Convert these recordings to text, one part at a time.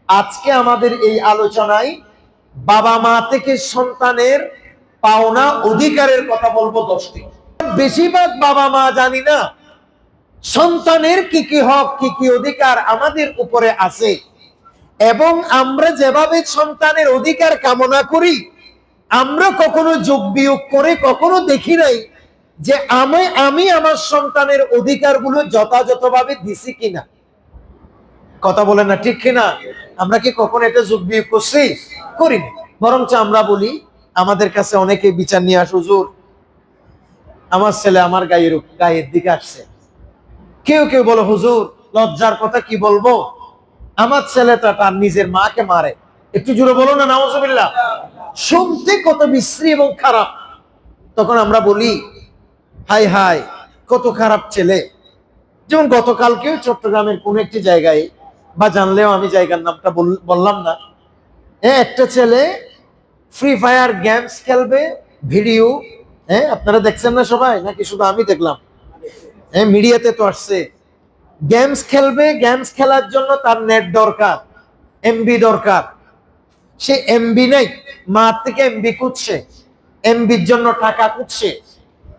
আজকে আমাদের এই আলোচনায় বাবা মা থেকে সন্তানের পাওনা অধিকারের কথা বলবো 10টি। বেশিরভাগ বাবা মা জানি না সন্তানের কি কি হক কি কি অধিকার আমাদের উপরে আছে, এবং আমরা যেভাবে সন্তানের অধিকার কামনা করি আমরা কখনো যোগ বিয়োগ করে কখনো দেখি নাই যে আমি আমার সন্তানের অধিকারগুলো যথাযথভাবে দিছি কিনা। কথা বলেন না ঠিক কিনা? আমরা কি কখনো এটা যোগ বিয়োগ করছি? করিনি। বরঞ্চ আমরা বলি, আমাদের কাছে অনেকে বিচার নিয়ে আসে, হুজুর আমার ছেলে আমার গায়ের দিকে আসছে। কেউ কেউ বলে, হুজুর লজ্জার কথা কি বলবো, আমার ছেলেটা তার নিজের মাকে মারে। একটু জোরে বলো না নাউজুবিল্লাহ। শুনতে কত বিশ্রী এবং খারাপ। তখন আমরা বলি, হাই হাই কত খারাপ ছেলে। যেমন গতকালকেও চট্টগ্রামের কোন একটি জায়গায়, বা জানলেও আমি জায়গার নামটা বললাম না, একটা ছেলে ফ্রি ফায়ার গেমস খেলবে, ভিডিও, আপনারা দেখছেন না সবাই, নাকি শুধু আমি দেখলাম? মিডিয়াতে তো আসছে। গেমস খেলবে, গেমস খেলার জন্য তার নেট দরকার, এমবি দরকার। সে এমবি নেই, মা থেকে এমবি খুঁজছে, এমবির জন্য টাকা খুঁজছে,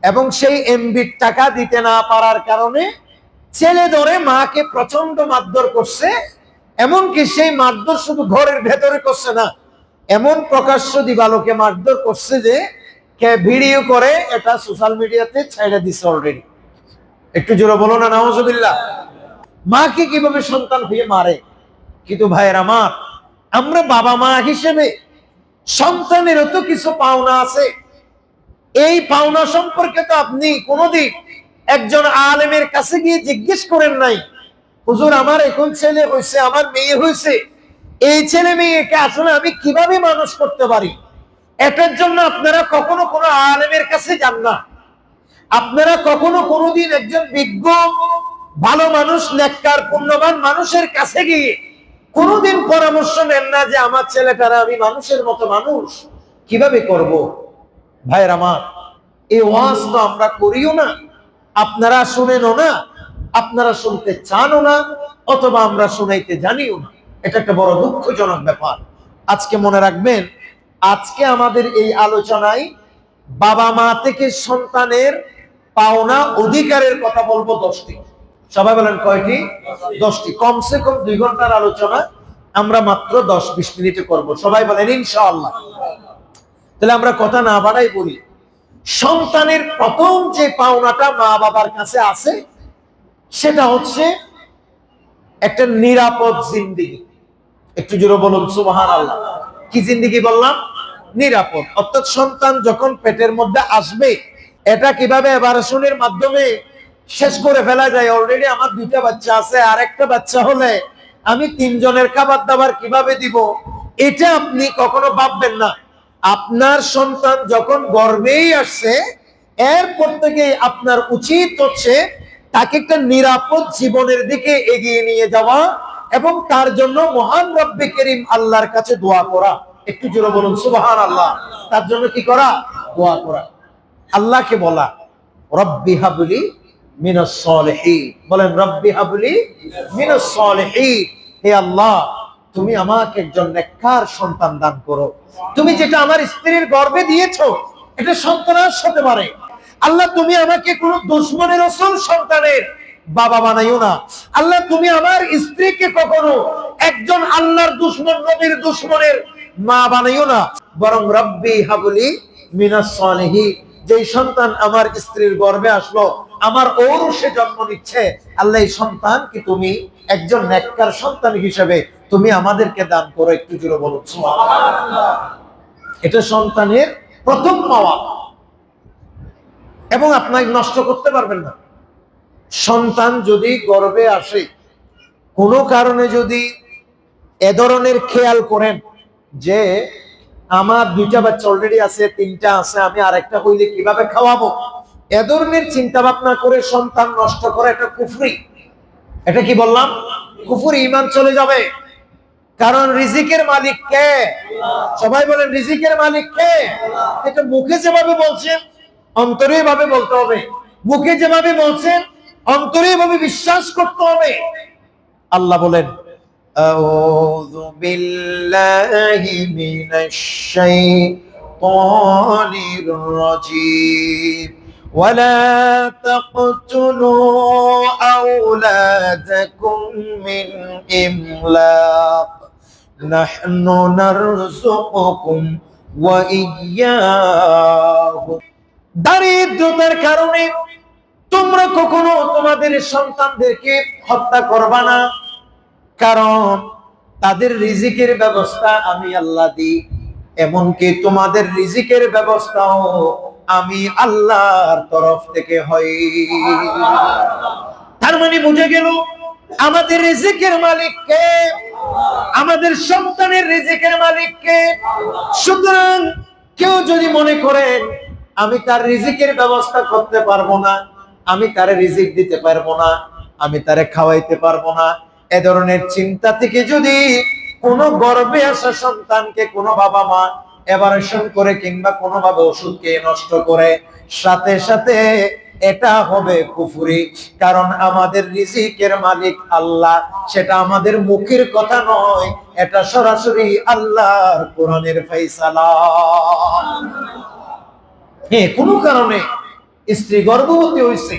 এবং সেই এমবির টাকা দিতে না পারার কারণে ছেলে ধরে মাকে প্রচন্ড মারধর করছে। এমনকি সেই মারধর শুধু ঘরের ভেতরে করছে না, এমন প্রকাশ্য দিবালোকে মারধর করছে যে কে ভিডিও করে এটা সোশ্যাল মিডিয়াতে ছেড়ে দিচ্ছে অলরেডি। একটু জোরে বলো না নাউজুবিল্লাহ। মাকে কিভাবে সন্তান হয়ে মারে। কিন্তু ভাইয়ের আমার, আমরা বাবা মা হিসেবে সন্তানেরও তো কিছু পাওনা আছে। এই পাওনা সম্পর্কে তো আপনি কোনোদিন একজন আলেমের কাছে গিয়ে জিজ্ঞেস করেন নাই, হুজুর আমার এখন ছেলে হয়েছে, আমার মেয়ে হয়েছে, এই ছেলে মেয়েকে আসলে আমি কিভাবে মানুষ করতে পারি। এটার জন্য আপনারা কখনো কোনো আলেমের কাছে যান না। আপনারা কখনো কোনোদিন একজন বিজ্ঞ ভালো মানুষ, নেককার পুণ্যবান মানুষের কাছে গিয়ে কোনোদিন পরামর্শ নেন না যে আমার ছেলেটারা আমি মানুষের মতো মানুষ কিভাবে করব। ভাইয়ের আমার, এই ওয়াজ তো আমরা করিও না, আপনারা শুনেনও না, আপনারা শুনতে চানও না, অথবা আমরা শুনাইতে জানিও না। এটা একটা বড় দুঃখজনক ব্যাপার। আজকে মনে রাখবেন, আজকে আমাদের এই আলোচনায় বাবা মা থেকে সন্তানের পাওনা অধিকারের কথা বলবো 10টি। সবাই বলেন কয়টি? 10টি। কমসে কম 2 ঘন্টার আলোচনা আমরা মাত্র 10-20 মিনিটে করব। সবাই বলেন ইনশাআল্লাহ। তাহলে আমরা কথা না বাড়াই বলি, সন্তানের প্রথম যে পাওনাটা মা বাবার কাছে আছে সেটা হচ্ছে একটা নিরাপদ জিন্দেগি। একটু জোরে বলুন সুবহানাল্লাহ। কি জিন্দেগি বললাম? নিরাপদ। অর্থাৎ সন্তান যখন পেটের মধ্যে আসবে, এটা কিভাবে অপারেশনের মাধ্যমে শেষ করে ফেলা যায়। অলরেডি আমার 2টা বাচ্চা আছে, আর একটা বাচ্চা হলে আমি 3 জনের খাবার দাবার কিভাবে দিব, এটা আপনি কখনো ভাববেন না। আপনার সন্তান যখন গর্ভেই আসছে, এরপর থেকে আপনার উচিত হচ্ছে তাকে একটা নিরাপদ জীবনের দিকে এগিয়ে নিয়ে যাওয়া, এবং তার জন্য মহান রব্বে করিম আল্লাহর কাছে দোয়া করা। একটু জোরে বলুন সুবহানাল্লাহ। তার জন্য কি করা? দোয়া করা। আল্লাহকে বলা, রব্বি হাবলি মিনাস সলিহিন। বলেন রব্বি হাবলি মিনাস সলিহিন। হে আল্লাহ, তুমি আমাকে একজন নেককার সন্তান দান করো। তুমি যেটা আমার স্ত্রীর গর্ভে দিয়েছো এটা সন্তান হতে পারে। আল্লাহ, তুমি আমাকে কোন দুশমনের রাসূল সন্তানের বাবা বানাইও না। আল্লাহ, তুমি আমার স্ত্রীকে কখনো একজন আল্লাহর দুশমন, নবীর দুশমনের মা বানাইও না। বরং রব্বি হাবলি মিনাস সলিহিন, যেই সন্তান আমার স্ত্রীর গর্ভে আসলো, আমার ঔরসে জন্ম নিচ্ছে, আল্লাহ এই সন্তানকে তুমি একজন নেককার সন্তান হিসেবে তুমি আমাদেরকে দান করো। একটু জোরে বলুন সুবহানাল্লাহ। এটা সন্তানের প্রথম পাওয়া, এবং আপনাকে নষ্ট করতে পারবেন না। সন্তান যদি গর্ভে আসে, কোনো কারণে যদি এ ধরনের খেয়াল করেন যে আমার 2টা বাচ্চা অলরেডি আছে, 3টা আছে, আমি আরেকটা হইলে কিভাবে খাওয়াবো, এ ধরনের চিন্তা ভাবনা করে সন্তান নষ্ট করা, এটা কুফরি। এটা কি বললাম? কুফরি, ঈমান চলে যাবে। কারণ রিজিকের মালিক কে? সবাই বলেন রিজিকের মালিক কে? এটা মুখে যেভাবে বলছেন অন্তরে ভাবে বলতে হবে। মুখে যেভাবে বলছেন অন্তরে ভাবে বিশ্বাস করতে হবে। আল্লাহ বলেন, আউযু বিল্লাহি মিনাশ শাইতানির রাজীম ওয়ালা তাকতুলু আওলাদাকুম মিন ইমলাক নাহনু নারযুকুকুম ওয়া ইয়্যাহুম। দারিদ্রতার কারণে তোমরা কখনো তোমাদের সন্তানদেরকে হত্যা করবা না, কারণ তাদের রিজিকের ব্যবস্থা আমি আল্লাহ দিই, এমনকি তোমাদের রিজিকের ব্যবস্থাও আমি আল্লাহর তরফ থেকে হয়। তার মানে বুঝে গেল আমাদের রিজিকের মালিক কে, আমাদের সন্তানের রিজিকের মালিক কে। সুতরাং কেউ যদি মনে করেন আমি তার রিজিকের ব্যবস্থা করতে পারবো না, আমি তারে রিজিক দিতে পারবো না, আমি তারে খাওয়াইতে পারবো না, এ ধরনের চিন্তা থেকে যদি কোনো গর্ভে আসা সন্তানকে কোনো বাবা মা এভারেশন করে কিংবা কোনোভাবে ওষুধ খেয়ে নষ্ট করে, সাথে সাথে এটা হবে কুফরি। কারণ আমাদের রিজিকের মালিক আল্লাহ, সেটা আমাদের মুখের কথা নয়, এটা সরাসরি আল্লাহর কোরআনের ফয়সালা। হ্যাঁ, কোনো কারণে স্ত্রী গর্ভবতী হয়েছে,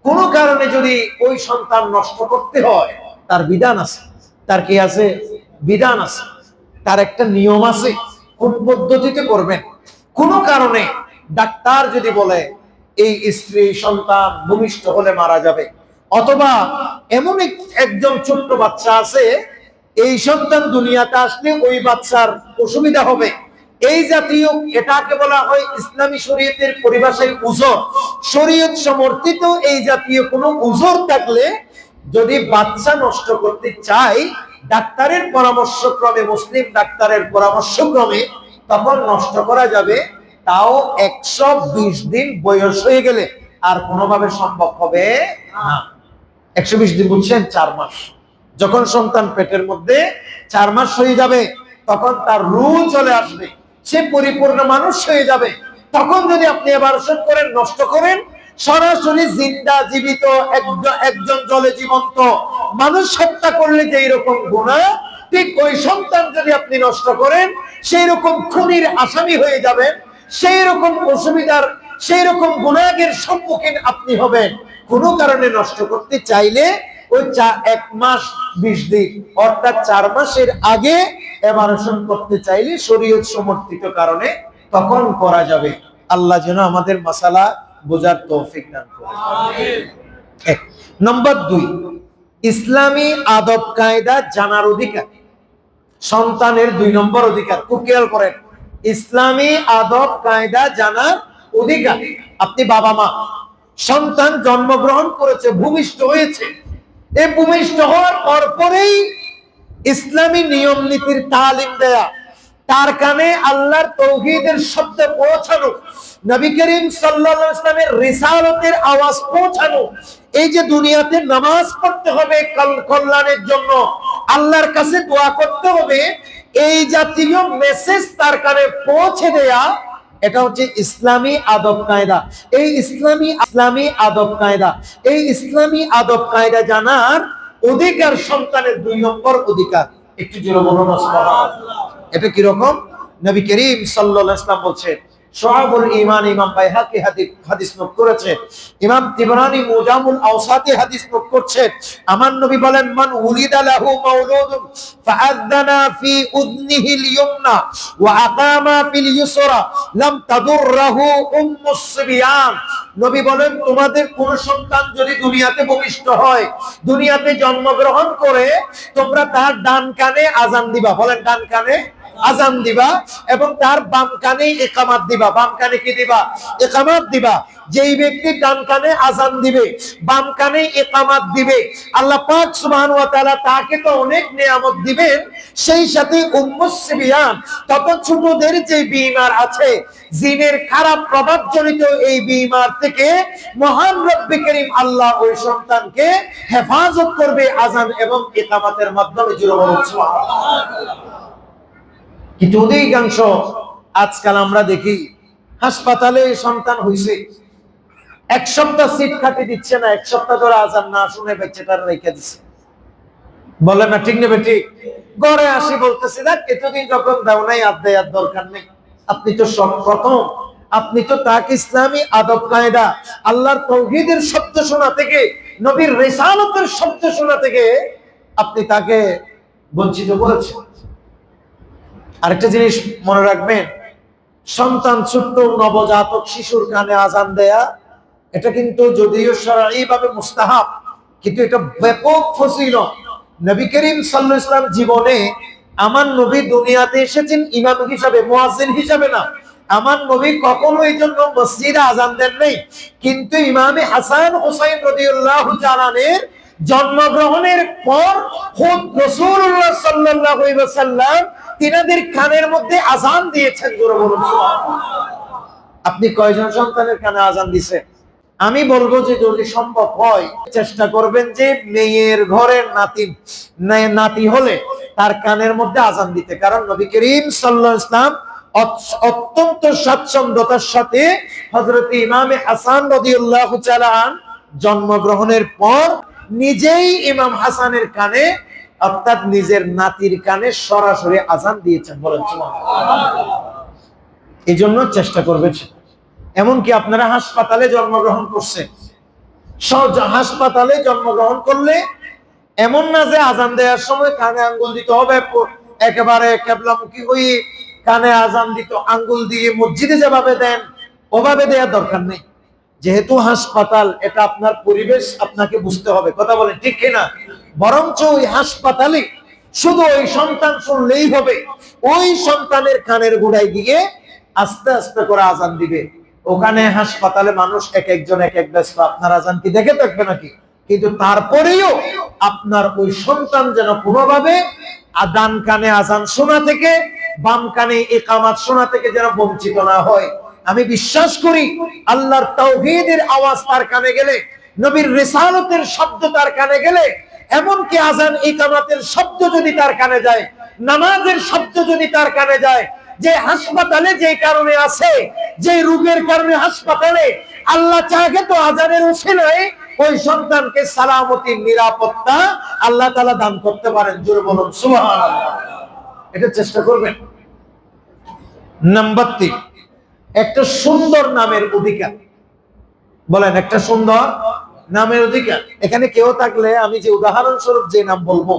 কোনো কারণে যদি ওই সন্তান নষ্ট করতে হয়, তার বিধান আছে। তার কি আছে? বিধান আছে, তার একটা নিয়ম আছে কোন পদ্ধতিতে করবেন। কোনো কারণে ডাক্তার যদি বলে এই স্ত্রী সন্তান ভূমিষ্ঠ হলে মারা যাবে, অথবা এমন একজন ছোট্ট বাচ্চা আছে এই সন্তান দুনিয়াতে আসলে ওই বাচ্চার অসুবিধা হবে, এই জাতীয়, এটাকে বলা হয় ইসলামী শরীয়তের পরিভাষায় উযর। শরীয়ত সমর্থিত এই জাতীয় কোনো উযর থাকলে যদি বাচ্চা নষ্ট করতে চায়, ডাক্তারের পরামর্শক্রমে, মুসলিম ডাক্তারের পরামর্শক্রমে তখন নষ্ট করা যাবে, তাও 120 দিন বয়স হয়ে গেলে আর কোনোভাবে সম্ভব হবে না। 120 দিন বুঝছেন? 4 মাস। যখন সন্তান পেটের মধ্যে 4 মাস হয়ে যাবে, তখন তার রূহ চলে আসবে, সে পরিপূর্ণ মানুষ হয়ে যাবে। তখন যদি আপনি এভারেশন করেন, নষ্ট করেন, সরাসরি জিন্দা জীবিত একজন জলে জীবন্ত মানুষ হত্যা করলে যে এরকম গুনাহ, ঠিক ওই সন্তান যদি আপনি নষ্ট করেন, সেই রকম খুনির আসামি হয়ে যাবেন, সেই রকম অসুবিধার, সেই রকম গুনাহের সম্মুখীন আপনি হবেন। কোনো কারণে নষ্ট করতে চাইলে ওই 1 মাস 20 দিন অর্থাৎ 4 মাসের আগে এভারেশন করতে চাইলে শরীয়ত সমর্থিত কারণে তখন করা যাবে। আল্লাহ যেন আমাদের মাসালা বোঝার তৌফিক দান করেন। আমিন। 1 নম্বর 2, ইসলামী আদব কায়দা জানার অধিকার। সন্তানের 2 নম্বর অধিকার, খুব খেয়াল করেন, ইসলামী আদব কায়দা জানার অধিকার। আপনি বাবা মা, সন্তান জন্মগ্রহণ করেছে, ভূমিষ্ঠ হয়েছে, এই ভূমিষ্ঠ হওয়ার পরপরেই ইসলামী নিয়ম নীতির তালিম দেয়া, তার কানে আল্লাহর তাওহীদের শব্দ পৌঁছানো, নবী করিম সাল্লাল্লাহু আলাইহি ওয়াসাল্লামের রিসালাতের আওয়াজ পৌঁছানো, এই যে দুনিয়াতে নামাজ পড়তে হবে কল্যাণের জন্য, আল্লাহর কাছে দোয়া করতে হবে, এই জাতীয় মেসেজ তার কানে পৌঁছে দেয়া, এটা হচ্ছে ইসলামী আদব কায়দা। এই ইসলামী আদব কায়দা, এই ইসলামী আদব কায়দা জানার অধিকার সন্তানের 2 নম্বর অধিকার। একটু জোরে বলুন সুবহানাল্লাহ। এটা কি রকম? নবী করিম সাল্লাল্লাহু আলাইহি ওয়াসাল্লাম বলছেন, শুআবুল ঈমান ইমাম বাইহাকি হাদিস নোট করেছে, ইমাম তিবরানী মুজামুল আওসাতে হাদিস নোট করছে, আমার নবী বলেন, মান উলিদা লাহু মাউলুদুন ফাআযানা ফি উযনিহিল ইয়ুমনা ওয়া আকামা ফিল ইউসরা লাম তাদুররাহু উম্মুস সিবিয়ান। নবী বলেন, তোমাদের কোন সন্তান যদি দুনিয়াতে ভূমিষ্ঠ হয়, দুনিয়াতে জন্মগ্রহণ করে, তোমরা তার ডান কানে আযান দিবা, বলেন ডান কানে আযান দিবা, এবং তার বাম কানে ইকামাত দিবা। বাম কানে কি দিবা? ইকামাত দিবা। যেই ব্যক্তি ডান কানে আযান দিবে, বাম কানে ইকামাত দিবে, আল্লাহ পাক সুবহানাহু ওয়া তাআলা তাকে তো অনেক নিয়ামত দিবেন, সেই সাথে উম্মুস সিবিয়ান, তত ছোটদের যে বিমার আছে, জিনের খারাপ প্রভাব জনিত এই বিমার থেকে মহান রব্বে করিম আল্লাহ ওই সন্তানকে হেফাজত করবে আযান এবং ইকামাতের মাধ্যমে। জোরে বলুন সুবহানাল্লাহ। কিন্তু অধিকাংশ আজকাল আমরা দেখি হাসপাতালে সন্তান হইছে, 1 সপ্তাহ সিট খাটি দিচ্ছে না, 1 সপ্তাহ ধরে আযান না শুনে বাচ্চাটার রেখে দিচ্ছে। বলে না ঠিক নেবে ঠিক। ঘরে আসি বলতেছি না এতদিন যখন দাও নাই আর দেয়ার দরকার নেই। আপনি তো প্রথম, আপনি তো তাকে ইসলামী আদব কায়দা আল্লাহর তাওহীদের শব্দ শোনা থেকে, নবীর রিসালাতের শব্দ শোনা থেকে আপনি তাকে বঞ্চিত করেছেন। আরেকটা জিনিস মনে রাখবেন, সন্তান ছোট্ট নবজাতক শিশুর কানে আজান দেয়া এটা কিন্তু যদিও শরঈ ভাবে মুস্তাহাব, কিন্তু এটা ব্যাপক ফজিলত। নবী করিম সাল্লাল্লাহু আলাইহি ওয়াসাল্লাম জীবনে, আমার নবী দুনিয়াতে এসেছেন ইমাম হিসাবে, মুয়াজ্জিন হিসাবে না। আমার নবী কখনো এই জন্য মসজিদে আজান দেন নাই, কিন্তু ইমামে হাসান হুসাইন রাদিয়াল্লাহু তাআলা এর জন্মগ্রহণের পর খুদ রাসূলুল্লাহ সাল্লাল্লাহু আলাইহি ওয়াসাল্লাম তিনাদের কানের মধ্যে আজান দিয়েছেন। জোরে বলুন সুবহানাল্লাহ। আপনি কয়জন সন্তানের কানে আজান দিয়েছেন? আমি বলবো যে যদি সম্ভব হয় চেষ্টা করবেন যে মেয়ের ঘরের নাতি হলে তার কানের মধ্যে আজান দিতে। কারণ নবী করিম সাল্লাল্লাহু আলাইহি ওয়াসাল্লাম অত্যন্ত স্বাচ্ছন্দ্যতার সাথে হযরত ইমামে হাসান রাদিয়াল্লাহু তাআলা জন্মগ্রহণের পর নিজেই ইমাম হাসানের কানে, অর্থাৎ নিজের নাতির কানে সরাসরি আজান দিয়েছেন। বলেন সুবহানাল্লাহ। এই জন্য চেষ্টা করবেন। এমনকি আপনারা হাসপাতালে জন্মগ্রহণ করছেন, হাসপাতালে জন্মগ্রহণ করলে এমন না যে আজান দেওয়ার সময় কানে আঙ্গুল দিতে হবে, একেবারে কেবলামুখী হয়ে কানে আজান দিতে আঙ্গুল দিয়ে মসজিদে যেভাবে দেন ওভাবে দেওয়ার দরকার নেই। যেহেতু হাসপাতাল, এটা আপনার পরিবেশ, আপনাকে বুঝতে হবে। কথা বলেন ঠিক কিনা? বরঞ্চ ওই হাসপাতালে শুধু ওই সন্তান শুনলেই হবে, ওই সন্তানের কানের গোড়ায় গিয়ে আস্তে আস্তে করে আজান দিবে। ওখানে হাসপাতালে মানুষ এক একজন এক এক ব্যস্ত, আপনার আজান কি দেখে থাকবে নাকি? কিন্তু তারপরেও আপনার ওই সন্তান যেন কোনোভাবে ডান কানে আজান শোনা থেকে, বাম কানে ইকামাত শোনা থেকে যেন বঞ্চিত না হয়। আমি বিশ্বাস করি আল্লাহর তাওহীদের আওয়াজ তার কানে গেলে, নবীর রিসালাতের শব্দ তার কানে গেলে, এমনকি আজান ইকামাতের শব্দ যদি তার কানে যায়, নামাজের শব্দ যদি তার কানে যায়, যে হাসপাতালে যে কারণে আছে, যে রোগের কারণে হাসপাতালে, আল্লাহ চাহে তো আজানের উসিলায় ওই সন্তানকে সালামতি, নিরাপত্তা আল্লাহ তাআলা দান করতে পারেন। জোরে বলুন সুবহানাল্লাহ। এটা চেষ্টা করবেন। নাম্বার 3, একটা সুন্দর নামের অধিকার। বলেন, একটা সুন্দর নামের অধিকার। এখানে কেউ থাকলে, আমি যে উদাহরণস্বরূপ যে নাম বলবো,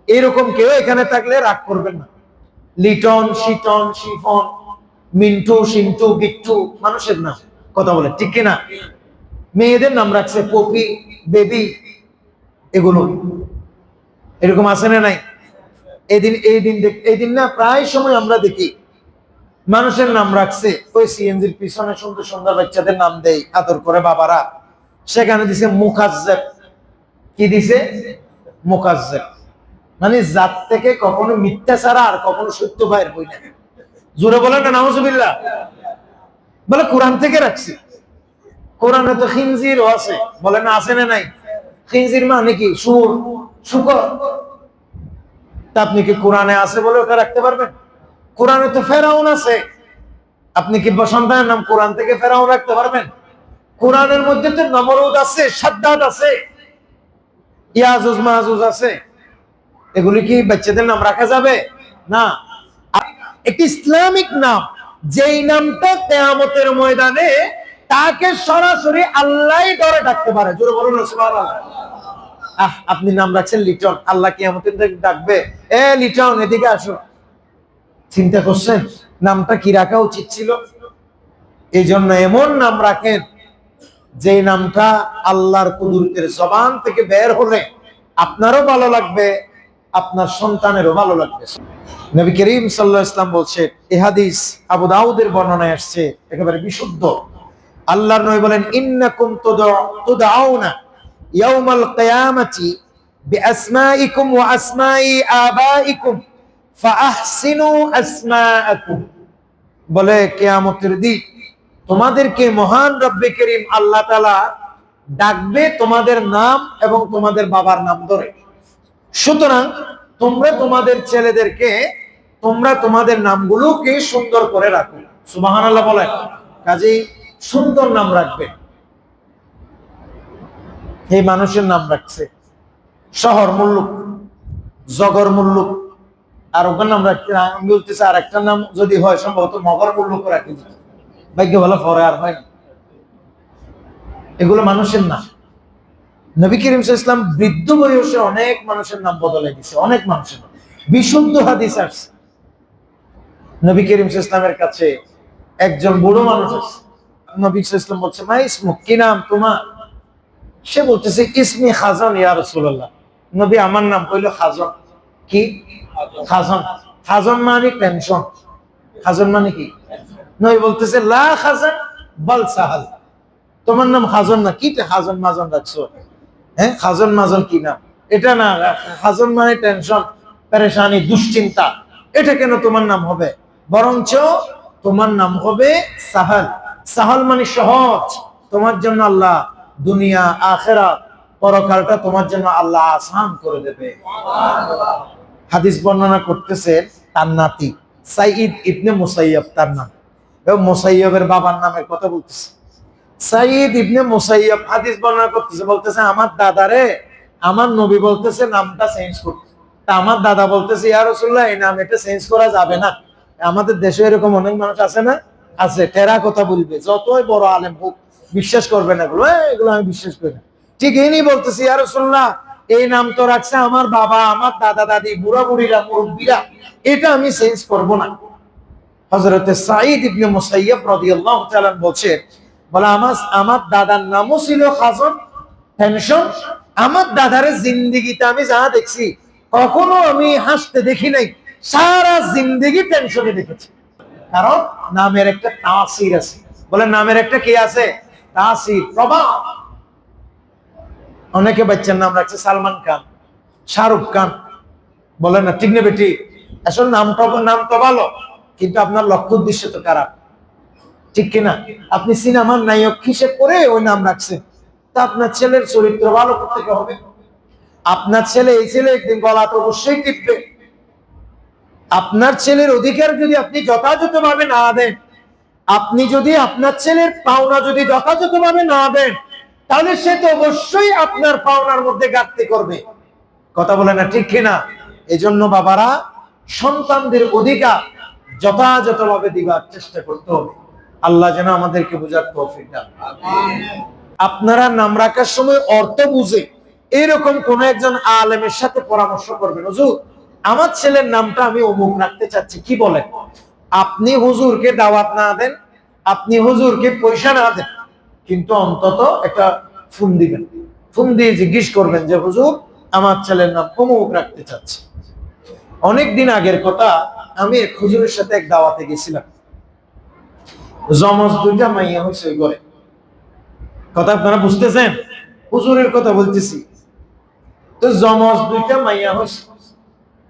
এরকম কেউ এখানে থাকলে রাগ করবেন না। লিটন, শীতন, শিফন, মিন্টু, সিন্টু, গিট্টু মানুষের নাম। কথা বলে ঠিক কিনা? মেয়েদের নাম রাখছে পপি, বেবি, এগুলো এরকম আছে না নাই? এই দিন না প্রায় সময় আমরা দেখি মানুষের নাম রাখছে, ওই সিএনজির পিছনে সুন্দর সুন্দর বাচ্চাদের নাম দেয় আদর করে বাবারা, সেখানে দিছে মুখাজ্জেব। কি দিছে? মুখাজ্জেব। মানে জাত থেকে কখনো মিথ্যা ছাড়া আর কখনো সত্য বাইর হই না। জোরে বলেন না নাউজুবিল্লাহ। বলে কোরআন থেকে রাখছি। কোরআনে তো খিনজিরও আছে। বলে না আছে না নাই? খিনজির মানে কি? সুর, শুকর। তা আপনি কি কোরআনে আছে বলে ওটা রাখতে পারবেন? কোরআনে তো ফেরাউন আছে, আপনি কি সন্তানের নাম কোরআন থেকে ফেরাউন রাখতে পারবেন? কোরআনের মধ্যে তো নমরুদ আছে, সাদ্দাত আছে, ইয়াজুজ মাহুজ আছে। এগুলি কি বাচ্চাদের নাম রাখা যাবে? না। একটি ইসলামিক নাম, যেই নামটা কিয়ামতের ময়দানে তাকে সরাসরি আল্লাহই ধরে ডাকতে পারে। জোরে বলুন সুবহানাল্লাহ। আপনি নাম রাখছেন লিটন, আল্লাহ কিয়ামতের দিন ডাকবে, এ লিটন এদিকে আসো। চিন্তা করছেন নামটা কি রাখা উচিত ছিল? এই জন্য এমন নাম রাখেন যে নামটা আল্লাহর কুদরতের জবান থেকে বের হলে আপনারও ভালো লাগবে, আপনার সন্তানেরও ভালো লাগবে। নবী করিম সাল্লাল্লাহু আলাইহি ওয়াসাল্লাম বলছেন, এই হাদিস আবু দাউদের বর্ণনায় আসছে, একেবারে বিশুদ্ধ। আল্লাহর নবী বলেন, ইন্নাকুম তুদআউনা ইয়াউমাল কিয়ামাতি বিআসমাইকুম ওয়া আসমাই আবাইকুম ফাআহসিনু আসমাআকুম। বলে কিয়ামতের দিন তোমাদেরকে মহান রব্বে করিম আল্লাহ তাআলা ডাকবে তোমাদের নাম এবং তোমাদের বাবার নাম ধরে। সুতরাং তোমরা তোমাদের ছেলেদেরকে, তোমরা তোমাদের নামগুলোকে সুন্দর করে রাখো। সুবহানাল্লাহ বলেন। কাজেই সুন্দর নাম রাখবে। এই মানুষের নাম রাখছে, শহর মুল্লুক, জগর মুল্লুক, আর ওখানে নাম রাখতে আমি বলতেছি আর একটা নাম যদি হয় সম্ভবত মগর মুল্লুক রাখি দিত, ভাগ্য ভালো পরে আর হয় না। এগুলো মানুষের নাম। নবী করিম সাল্লাল্লাহু আলাইহি ওয়াসাল্লাম বৃদ্ধ বয়সে অনেক মানুষের নাম বদলে দিয়েছে, অনেক মানুষের নাম। বিশুদ্ধ হাদিস আছে, নবী করিম সাল্লাল্লাহু আলাইহি ওয়াসাল্লামের কাছে একজন বুড়ো মানুষ আছে। নবী সাল্লাল্লাহু আলাইহি ওয়াসাল্লাম বলছে, মা ইসমুক, কি নাম তোমার? সে বলতেছে, ইসমি খাজন ইয়া রাসূলুল্লাহ। নবী, আমার নাম কইলো খাজন। কি? খাজন। খাজন মানে টেনশন। খাজন মানে কি? নবী বলতেছে, লা খাজন বাল সাহাল। তোমার নাম খাজন না, কি খাজন মাজন রাখছো? হ্যাঁ, খাজন মাজন কি নাম? এটা না, খাজন মানে টেনশন, পেরেশানি, দুশ্চিন্তা। এটা কেন তোমার নাম হবে? বরঞ্চ তোমার নাম হবে সাহাল। সাহাল মানে সহজ। তোমার জন্য আল্লাহ দুনিয়া আখিরাত পরকালটা তোমার জন্য আল্লাহ আসান করে দেবে। হাদিস বর্ণনা করতেছে তার নাতি সাইদ ইবনে মুসাইয়্যিব, তার নাম। এবং মুসাইয়্যিবের বাবার নামের কথা বলতেছে। সাইদ ইবনে মুসাইয়্যিব হাদিস বর্ণনা করতেছে, বলতেছে আমার দাদারে আমার নবী বলতেছে নামটা চেঞ্জ করতে। তা আমার দাদা বলতেছে, ইয়া রাসূলুল্লাহ, এই নাম এটা চেঞ্জ করা যাবে না। আমাদের দেশে এরকম অনেক মানুষ আছে না? আছে, টেরা কথা বলবে, যতই বড় আলেম হোক বিশ্বাস করবে না এগুলো। এগুলো আমি বিশ্বাস করি না। ঠিক এই নিয়ে বলতেছি, ইয়া রাসূলুল্লাহ, এই নাম তো রাখছে আমার বাবা, আমার দাদা দাদি, বুড়া বুড়িরা, মুরব্বীরা, এটা আমি চেঞ্জ করব না। হযরত সাঈদ ইবনে মুসাইয়্যিব রাদিয়াল্লাহু তাআলা বলছেন, বলে আমার দাদার নামও ছিল খাজন, টেনশন। আমার দাদারে জিন্দেগিতে আমি যা দেখছি, কখনো আমি হাসতে দেখি নাই, সারা জিন্দেগি টেনশনে দেখেছি। কারণ নামের একটা তাসির আছে। বলে নামের একটা কি আছে? তাসির, প্রভাব। অনেকে বাচ্চার নাম রাখছে সালমান খান, শাহরুখ খান, বলে না, ঠিক না বেটি? আসলে নাম তো ভালো, কিন্তু আপনার লক্ষ্য উদ্দেশ্য তো খারাপ, ঠিক কিনা? আপনি সিনেমার নায়ক হিসেব করে ওই নাম রাখছেন, তা আপনার ছেলের চরিত্র ভালো করতে হবে। আপনার ছেলে, এই ছেলে একদিন গলা তো অবশ্যই টিপবে। আপনার ছেলের অধিকার যদি আপনি যথাযথভাবে না দেন, আপনি যদি আপনার ছেলের পাওনা যদি যথাযথভাবে না দেন, তাহলে সে তো অবশ্যই আপনার পাওনার মধ্যে ঘাটতি করবে। কথা বলে না, ঠিক কিনা? এজন্য বাবারা সন্তানদের অধিকার যথাযথভাবে দিবার চেষ্টা করতে হবে। আল্লাহ যেন আমাদেরকে বোঝার তৌফিক দান। আপনারা নাম রাখার সময় অর্থ বুঝে এরকম কোন একজন আলেমের সাথে পরামর্শ করবেন, হুজুর আমার ছেলের নামটা আমি অমুক রাখতে চাচ্ছি, কি বলেন? আপনি হুজুরকে দাওয়াত না দেন, আপনি হুজুরকে পয়সা না দেন, কিন্তু অন্তত একটা ফোন দিবেন। ফোন দিয়ে জিজ্ঞেস করবেন যে, হুজুর আমার ছেলের নাম অমুক রাখতে চাচ্ছি। অনেকদিন আগের কথা, আমি এক হুজুরের সাথে এক দাওয়াতে গেছিলাম। জমজ দুইটা মাইয়া হয়েছে ওই ঘরে। কথা আপনারা বুঝতেছেন? হুজুরের কথা বলতেছি। তো জমজ দুইটা মাইয়া হয়েছে।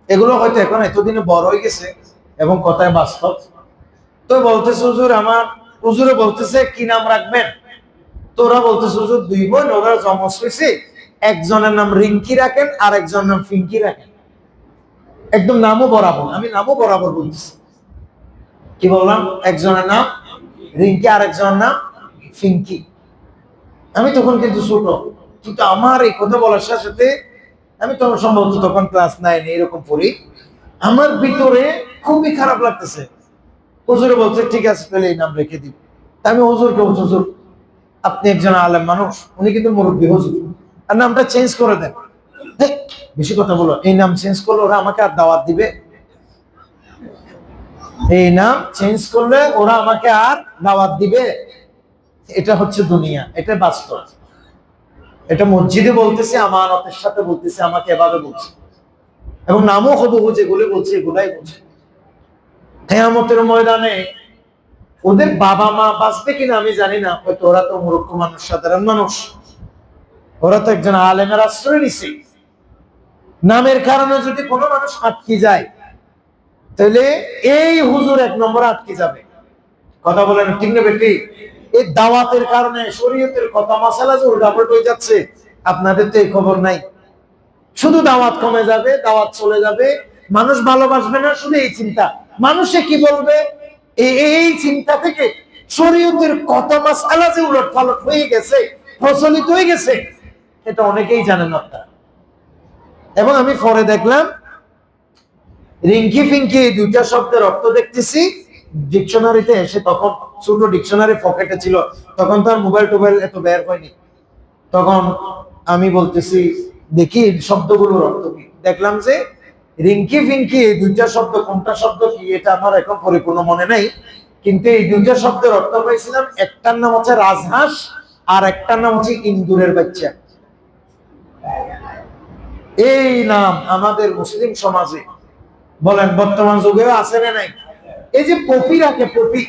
এগুলো হয়তো এখন এতদিনে বড় হয়ে গেছে এবং কথায় বাস্তব। তো বলতেছে, হুজুর আমার, হুজুরে বলতেছে কি নাম রাখবেন? তোরা বলতেছে, হুজুর দুই বোন, ওরা জমজ হয়েছে, একজনের নাম রিঙ্কি রাখেন আর একজনের নাম ফিঙ্কি রাখেন। একদম নামও বরাবর, আমি নামও বরাবর বলতেছি। কি বললাম? একজনের নাম রিঙ্কি আর একজনের নাম ফিঙ্কি। আমি তখন কিন্তু ছোট, কিন্তু আমার এই কথা বলার সাথে সাথে, আমি তখন সম্ভবত তখন ক্লাস 9 এরকম পড়ি, আমার ভিতরে খুবই খারাপ লাগতেছে। হুজুরে বলছে, ঠিক আছে তাহলে এই নাম রেখে দিই। আমি হুজুরকে বলছি, হুজুর আপনি একজন আলেম মানুষ, উনি কিন্তু মুরব্বী, হুজুর আর নামটা চেঞ্জ করে দেন। বেশি কথা বলো, এই নাম চেঞ্জ করলে ওরা আমাকে আর দাওয়াত দিবে? এই নাম চেঞ্জ করলে ওরা আমাকে আর দাওয়াত দিবে? এটা হচ্ছে দুনিয়া, এটা বাস্তব। এটা মসজিদে বলতেছে, আমানতের সাথে বলতেছে, আমাকে এভাবে বলছে, এবং নামও হবু যেগুলো বলছে এগুলাই বলছে। কিয়ামতের ময়দানে ওদের বাবা মা বাঁচবে কিনা আমি জানি না, হয়তো ওরা তো মূর্খ মানুষ, সাধারণ মানুষ, ওরা তো একজন আলেমের আশ্রয় নিছে। নামের কারণে যদি কোনো মানুষ আটকে যায়, তাহলে এই হুজুর 1 নম্বরে আটকে যাবে। কথা বলেন, ঠিক না বেটি? এই দাওয়াতের কারণে শরীয়তের কথা মাসালা যে উল্টাপাল্ট হয়ে যাচ্ছে, আপনাদের তো এই খবর নাই। শুধু দাওয়াত কমে যাবে, দাওয়াত চলে যাবে, মানুষ ভালোবাসবে না, শুধু এই চিন্তা, মানুষে কি বলবে, এই চিন্তা থেকে শরীয়তের কথা মাসালা যে উলটপালট হয়ে গেছে, প্রচলিত হয়ে গেছে, এটা অনেকেই জানেন না। এবং আমি পরে দেখলাম রিঙ্কি ফিঙ্কি এই দুইটা শব্দের অর্থ দেখতেছি ডিকশনারিতে এসে, তখন ছোট ডিকশনারি পকেটে ছিল, তখন তো আর মোবাইল টোবাইল এত বের হয়নি। তখন আমি বলতেছি দেখি শব্দগুলোর অর্থ কি, দেখলাম যে রিঙ্কি ফিঙ্কি এই দুইটা শব্দ কোনটা শব্দ কি এটা আমার এখন পরিপূর্ণ মনে নাই, কিন্তু এই দুইটা শব্দের অর্থ পাইছিলাম, একটার নাম হচ্ছে রাজহাঁস আর একটার নাম হচ্ছে ইন্দুরের বাচ্চা। এই নাম আমাদের মুসলিম সমাজে বলেন বর্তমান যুগেও আছে না নাই? এই যে পপি রাখে, পপি,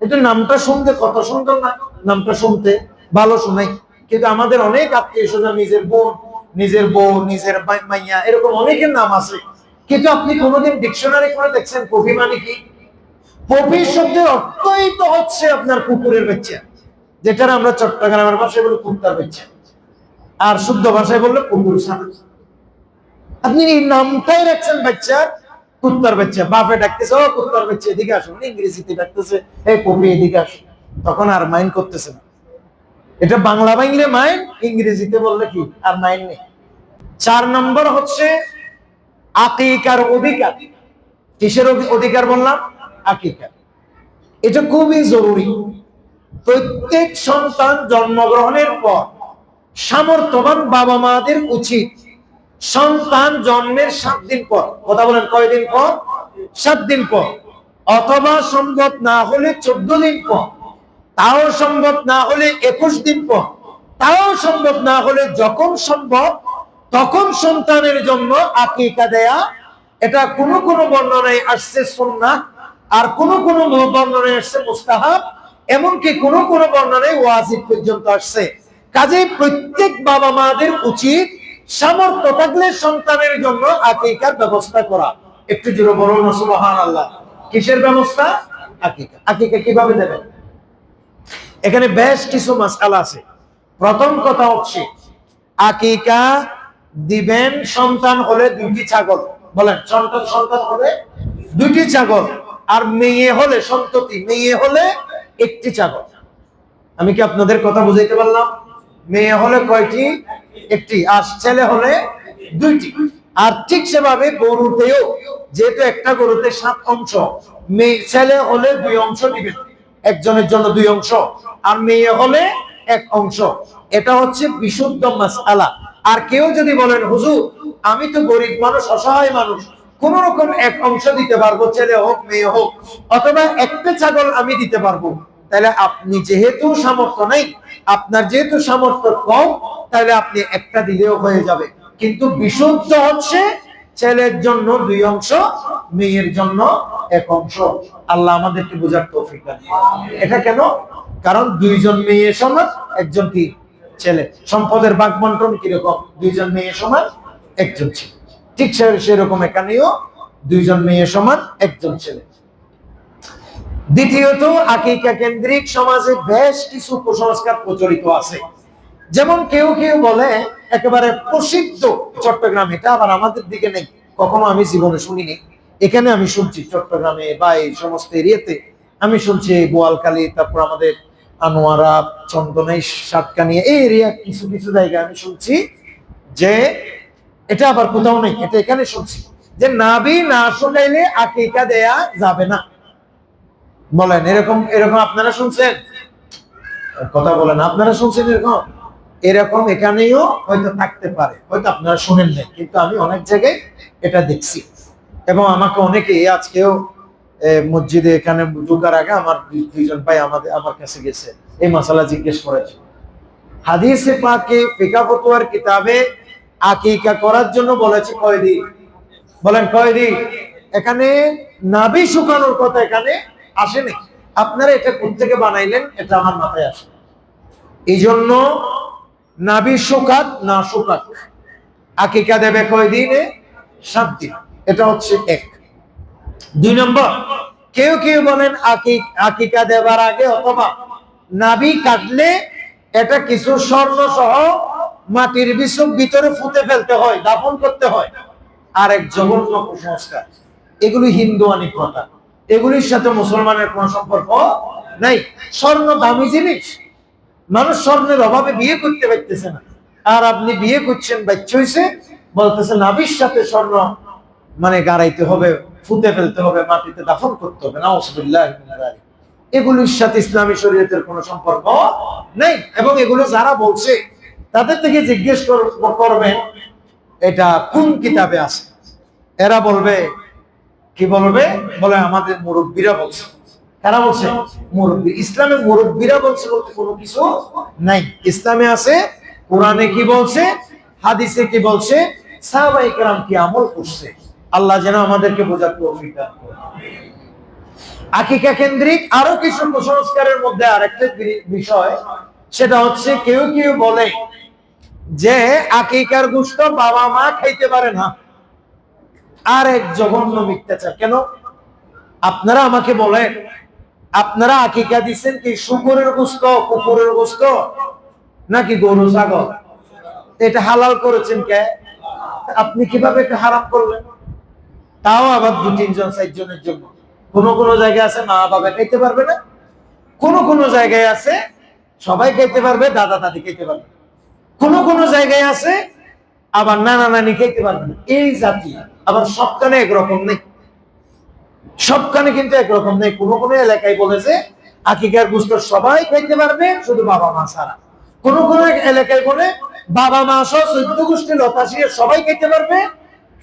এটা নামটা শুনতে কত সুন্দর না, নামটা শুনতে ভালো শোনাই, কিন্তু আমাদের অনেক আত্মীয় স্বজন, নিজের বোন, নিজের বউ, নিজের মাইয়া, এরকম অনেকের নাম আছে, কিন্তু আপনি কোনোদিন ডিকশনারি করে দেখছেন পপি মানে কি? পপি শব্দের অর্থই তো হচ্ছে আপনার কুকুরের বাচ্চা, যেটার আমরা চট্টগ্রামের ভাষায় বলি কুত্তার বাচ্চা, আর শুদ্ধ ভাষায় বললে কুকুর ছানা। আপনি এই নামটাই রাখছেন বাচ্চা, কুত্তার বাচ্চা, বাপে ডাকতেছে ও কুত্তার বাচ্চা এদিকে আসো, ইংরেজিতে ডাকতেছে এই পপি এদিকে আসো, তখন আর মাইন্ড করতেছে না। এটা বাংলা বাংলা মাইন্ড, ইংরেজিতে বললে কি আর মাইন্ড নেই। 4 নম্বর হচ্ছে আকিকার অধিকার। কিসের অধিকার বললাম? আকিকা। এটা খুবই জরুরি। প্রত্যেক সন্তান জন্মগ্রহণের পর সামর্থ্যবান বাবা মাদের উচিত সন্তান জন্মের 7 দিন পর, কথা বলেন কয়দিন পর? 7 দিন পর, অথবা সম্ভব না হলে 14 দিন পর, তাও সম্ভব না হলে 21 দিন পর, তাও সম্ভব না হলে যখন সম্ভব তখন সন্তানের জন্য আকিকা দেয়া। এটা কোন কোন বর্ণনায় আসছে সুন্নাহ, আর কোন কোন বর্ণনায় আসছে মুস্তাহাব, এমনকি কোন কোন বর্ণনায় ওয়াজিব পর্যন্ত আসছে। কাজেই প্রত্যেক বাবা মাদের উচিত সামর্থ্য থাকলে সন্তানের জন্য আকিকার ব্যবস্থা করা। একটু জোরে বলুন সুবহানাল্লাহ। কিসের ব্যবস্থা? আকিকা। আকিকা কিভাবে দেবেন? এখানে বেশ কিছু মাসআলা আছে। প্রথম কথা হচ্ছে আকিকা দিবেন সন্তান হলে 2টি ছাগল। বলেন সন্তান হলে 2টি ছাগল, আর মেয়ে হলে সন্ততি, মেয়ে হলে 1টি ছাগল। আমি কি আপনাদের কথা বুঝাইতে পারলাম? মেয়ে হলে কয়টি? 1টি, আর ছেলে হলে 2টি। আর ঠিক সেভাবে গরুতেও, যেহেতু একটা গরুতে 7 অংশ, মেয়ে ছেলে হলে 2 অংশ দিবেন, একজনের জন্য 2 অংশ, আর মেয়ে হলে 1 অংশ। এটা হচ্ছে বিশুদ্ধ মাসআলা। আর কেউ যদি বলেন হুজুর আমি তো গরিব মানুষ, অসহায় মানুষ, কোন রকম 1 অংশ দিতে পারবো, ছেলে হোক মেয়ে হোক, অথবা একটা ছাগল আমি দিতে পারবো, তাহলে আপনি যেহেতু সামর্থ্য নাই, আপনার যেহেতু সামর্থ্য কম, তাহলে আপনি একটা দিলেও হয়ে যাবে। কিন্তু বিশুদ্ধ হচ্ছে ছেলের জন্য 2 অংশ, মেয়ের জন্য 1 অংশ। আল্লাহ আমাদেরকে বোঝার তৌফিক দান। এটা কেন? কারণ 2 জন মেয়ে সমান, 1 জন কি ছেলে। সম্পদের ভাগ বন্টন কিরকম? 2 জন মেয়ে সমান, 1 জন ছেলে। ঠিক সেরকম এখানেও 2 জন মেয়ে সমান, 1 জন ছেলে। দ্বিতীয়ত আকিকা কেন্দ্রিক সমাজে বেশ কিছু কুসংস্কার প্রচলিত আছে। যেমন কেউ কেউ বলে একেবারে প্রসিদ্ধ চট্টগ্রাম, এটা আবার আমাদের দিকে নেই, কখনো আমি জীবনে শুনিনি, এখানে আমি শুনছি চট্টগ্রামে বা এই সমস্ত এরিয়াতে আমি শুনছি, বোয়ালখালী, তারপর আমাদের আনোয়ারা, চন্দনাই, সাতকানিয়া, এই এরিয়া কিছু কিছু জায়গায় আমি শুনছি যে এটা আবার কোথাও নেই, এটা এখানে শুনছি যে নাভি না শুকাইলে আকিকা দেয়া যাবে না। বলেন এরকম এরকম আপনারা শুনছেন? কথা বলেন, আপনারা শুনছেন এরকম? এরকম এখানেও হয়তো থাকতে পারে, হয়তো আপনারা শুনেন নাই, কিন্তু আমি অনেক জায়গায় এটা দেখছি। এবং আমাকে অনেকে আজকেও মসজিদে এখানে ঢোকার আগে আমার 2 জন ভাই আমার কাছে গেছে, এই মাসালা জিজ্ঞেস করেছে। হাদিসে পাকে ফিকাহ ফতোয়ার কিতাবে আকিকা করার জন্য বলেছে কয়দিন? বলেন কয়দিন? এখানে নাভি শুকানোর কথা এখানে আসেনি। আপনারা এটা কোথা থেকে বানাইলেন এটা আমার মাথায় আসে। এই জন্য নাভি শুকাক না শুকাক, আকিকা দেবে কয়দিনে? 7 দিন। এটা হচ্ছে 1। 2 নম্বর, কেউ কেউ বলেন আকিকা দেবার আগে অথবা নাভি কাটলে এটা কিছু স্বর্ণ সহ মাটির ভিতরে ফুটে ফেলতে হয়, দাফন করতে হয়। আর এক জঘন্য কুসংস্কার। এগুলি হিন্দুয়ানি কথা, এগুলির সাথে মুসলমানের কোন সম্পর্ক নাই। স্বর্ণ দামি জিনিস, মানুষ স্বর্ণের অভাবে বিয়ে করতে পারতেছে না, আর আপনি বিয়ে করছেন, বাচ্চা হইছে, বলতেছে নাভির সাথে স্বর্ণ মানে গাড়াইতে হবে, ফুতে ফেলতে হবে, মাটিতে দাফন করতে হবে, নাউজুবিল্লাহ মিনাশ যালিক। এগুলোর সাথে ইসলামী শরীয়তের কোনো সম্পর্ক নেই। এবং এগুলো যারা বলছে তাদের থেকে জিজ্ঞেস করবেন এটা কোন কিতাবে আছে। এরা বলবে কি বলবে? বলে আমাদের মুরব্বীরা বলছে। কারা বলছে? মুরব্বী। ইসলামে মুরব্বীরা বলছে বলতে কোনো কিছু নাই। ইসলামে আছে কোরআনে কি বলছে, হাদিসে কি বলছে, সাহাবায়ে কেরাম কি আমল করছে। আল্লাহ যেন আমাদেরকে বোঝার তৌফিক দান করেন। আকিকা কেন্দ্রিক আরো কিছু কুসংস্কারের মধ্যে আরেকটা বিষয়, সেটা হচ্ছে কেউ কেউ বলে যে আকিকার গোশত বাবা মা খাইতে পারে না। আর এক জঘন্য মিথ্যাচার। কেন? আপনারা আমাকে বলেন, আপনারা আকিকা দিচ্ছেন কি শুকরের গোশত, কুকুরের গোশত, নাকি গরু ছাগল? এটা হালাল করেছেন কে? আপনি কিভাবে এটা হারাম করলেন? তাও আবার 2-3 জন 4 জনের জন্য। কোন কোন জায়গায় আছে মা বাবা খাইতে পারবে না, কোন কোন জায়গায় আছে সবাই খাইতে পারবে, দাদা দাদি খাইতে পারবে, কোন কোন জায়গায় আছে আবার নানা নানি খাইতে পারবে না। এই জাতি আবার সবখানে একরকম নেই। সবখানে কিন্তু একরকম নেই। কোন কোন এলাকায় বলেছে আকিকার গোশত সবাই খাইতে পারবে, শুধু বাবা মা ছাড়া। কোন কোন এলাকায় বলে বাবা মা সহ 14 গোষ্ঠী লতাশিয়ে সবাই খাইতে পারবে,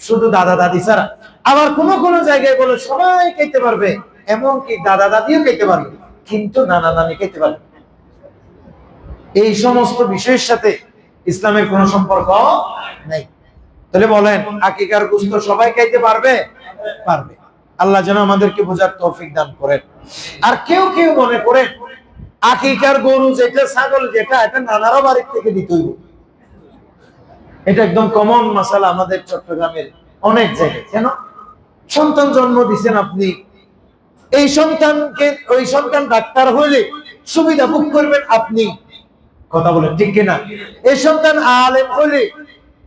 শুধু দাদা দাদি ছাড়া। আবার কোন কোন জায়গায় বলে সবাই খাইতে পারবে, এমনকি দাদা দাদিও খাইতে পারবে, কিন্তু নানা নানি খাইতে পারবে। এই সমস্ত বিষয়ের সাথে ইসলামের কোন সম্পর্ক নাই। তাহলে বলেন আকিকার গোশত সবাই খাইতে পারবে? পারবে। আল্লাহ যেন আমাদেরকে বোঝার তৌফিক দান করেন। আর কেউ কেউ মনে করেন আকিকার গরু যেটা, ছাগল যেটা, এটা নানারও বাড়ির থেকে দিতে হইব। এটা একদম কমন মাসালা আমাদের চট্টগ্রামের অনেক জায়গায়। কেন? সন্তান জন্ম দিচ্ছেন আপনি, এই সন্তানকে, ওই সন্তান ডাক্তার হইলে সুবিধা ভোগ করবেন আপনি। কথা বলেন ঠিক কিনা? এই সন্তান আলেম হইলে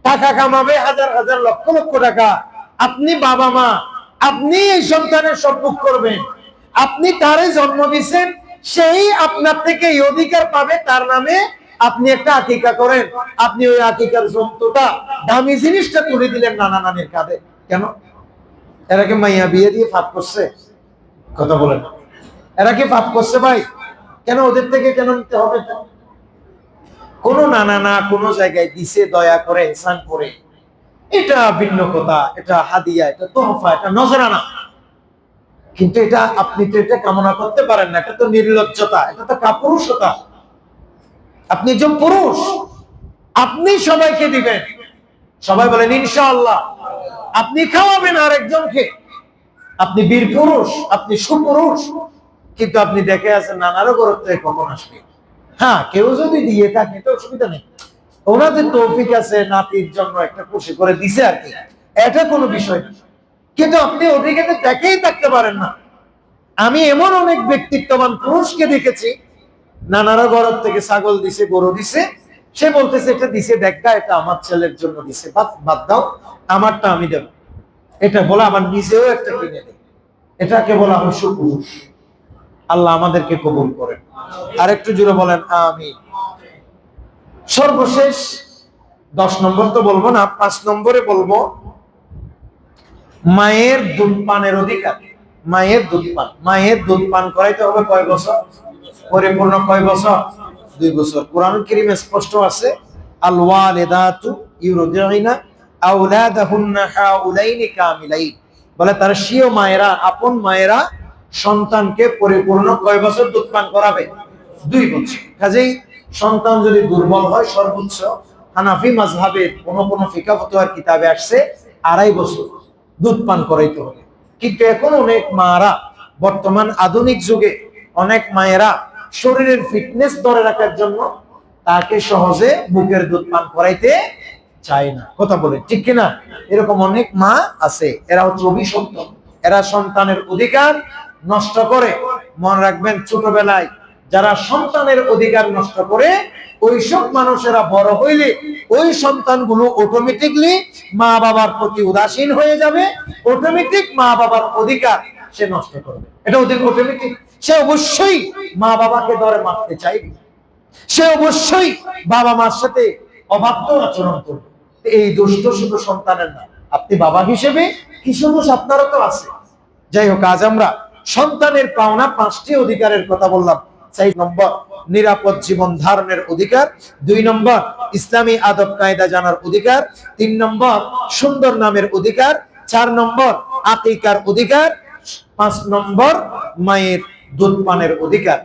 টাকা কামাবে হাজার হাজার লক্ষ লক্ষ টাকা। আপনি বাবা মা, আপনি এই সন্তানের সব ভোগ করবেন। আপনি তারে জন্ম দিচ্ছেন, সেই আপনার থেকে এই অধিকার পাবে, তার নামে আপনি একটা আকিকা করেন। আপনি ওই আকিকার জন্তুটা, দামি জিনিসটা তুলে দিলেন নানা নানির কাঁধে। কেন? এরা কি মাইয়া বিয়ে দিয়ে পাপ করছে? কথা বলেন, এরা কি পাপ করছে ভাই? কেন ওদের থেকে কেন নিতে হবে? কোন নানা না কোন জায়গায় দিছে দয়া করে, ইহসান করে, এটা ভিন্ন কথা, এটা হাদিয়া, এটা তোহফা, এটা নজরানা। কিন্তু এটা আপনি তো এটা কামনা করতে পারেন না। এটা তো নির্লজ্জতা, এটা তো কাপুরুষতা। আপনি একজন পুরুষ, আপনি সবাইকে দিবেন। সবাই বলেন ইনশাআল্লাহ। আপনি খাওয়াবেন আরেকজনকে। আপনি বীর পুরুষ, আপনি সুপুরুষ। কিন্তু আপনি দেখে আছেন নানারও গরত থেকে কখন আসবে। হ্যাঁ, কেউ যদি দিয়ে থাকে তো অসুবিধা নেই, ওনাদের তৌফিক আছে, নাতির জন্য একটা খুশি করে দিছে আর কি, এটা কোনো বিষয় না। কিন্তু আপনি ওদিকে দেখেই থাকতে পারেন না। আমি এমন অনেক ব্যক্তিত্ববান পুরুষকে দেখেছি, নানারা গরত থেকে ছাগল দিছে, গরু দিছে, সে বলতেছে এটা দিছে দেখা, এটা আমার ছেলের জন্য দিছে, বাদ দাও, আমারটা আমি দেব। এটা বলা আমার নিজেও একটা কিনে দেয়। এটাকে বলা হয় সুপুরুষ। আল্লাহ আমাদেরকে কবুল করেন। আর একটু জোরে বলেন আমিন। সর্বশেষ 10 নম্বর তো বলবো না, 5 নম্বরে বলবো মায়ের দুধ পানের অধিকার। মায়ের দুধ পান, মায়ের দুধ পান করাইতে হবে কয় বছর? পরিপূর্ণ কয় বছর? 2 বছর। কোরআন কারীমে স্পষ্ট আছে আল ওয়ালিদাতু ইউরদিনা আওলাদাহুন্না হাউলাইনি কামিলাইন। বলে তার স্বীয় মায়েরা, আপন মায়েরা সন্তানকে পরিপূর্ণ কয় বছর দুধ পান করাবে? 2 বছর। কাজেই সন্তান যদি দুর্বল হয়, সর্বোচ্চ হানাফি মাযহাবের কোন ফিকহ ফতোয়ার কিতাবে আসছে 2.5 বছর দুধ পান করাইতে হবে। কিন্তু এখন অনেক মায়েরা, বর্তমান আধুনিক যুগে অনেক মায়েরা শরীরের ফিটনেস ধরে রাখার জন্য তাকে সহজে বুকের দুধ পান করাইতে চায় না। কথা বলে ঠিক কিনা? এরকম অনেক মা আছে, এরা হচ্ছে অভিশপ্ত। এরা সন্তানের অধিকার নষ্ট করে। মনে রাখবেন, ছোটবেলায় যারা সন্তানের অধিকার নষ্ট করে, ওইসব মানুষেরা বড় হইলে ওই সন্তানগুলো অটোমেটিকলি মা বাবার প্রতি উদাসীন হয়ে যাবে। অটোমেটিক মা বাবার অধিকার সে নষ্ট করবে। এটা ওদের অটোমেটিক। সে অবশ্যই মা বাবাকে ধরে মারতে চাইবে, সে অবশ্যই বাবা মার সাথে অবাধ্য আচরণ করবে। এই দোষ তো শুধু সন্তানের না, আপনি বাবা হিসেবে কি সমস্যা আপনারও তো আছে। যাই হোক, আজ আমরা সন্তানের পাওনা 5টি অধিকারের কথা বললাম। 4 নম্বর নিরাপদ জীবন ধারণের অধিকার, 2 নম্বর ইসলামী আদব কায়দা জানার অধিকার, 3 নম্বর সুন্দর নামের অধিকার, 4 নম্বর আকিকার অধিকার, 5 নম্বর মায়ের দুধ পানের অধিকার।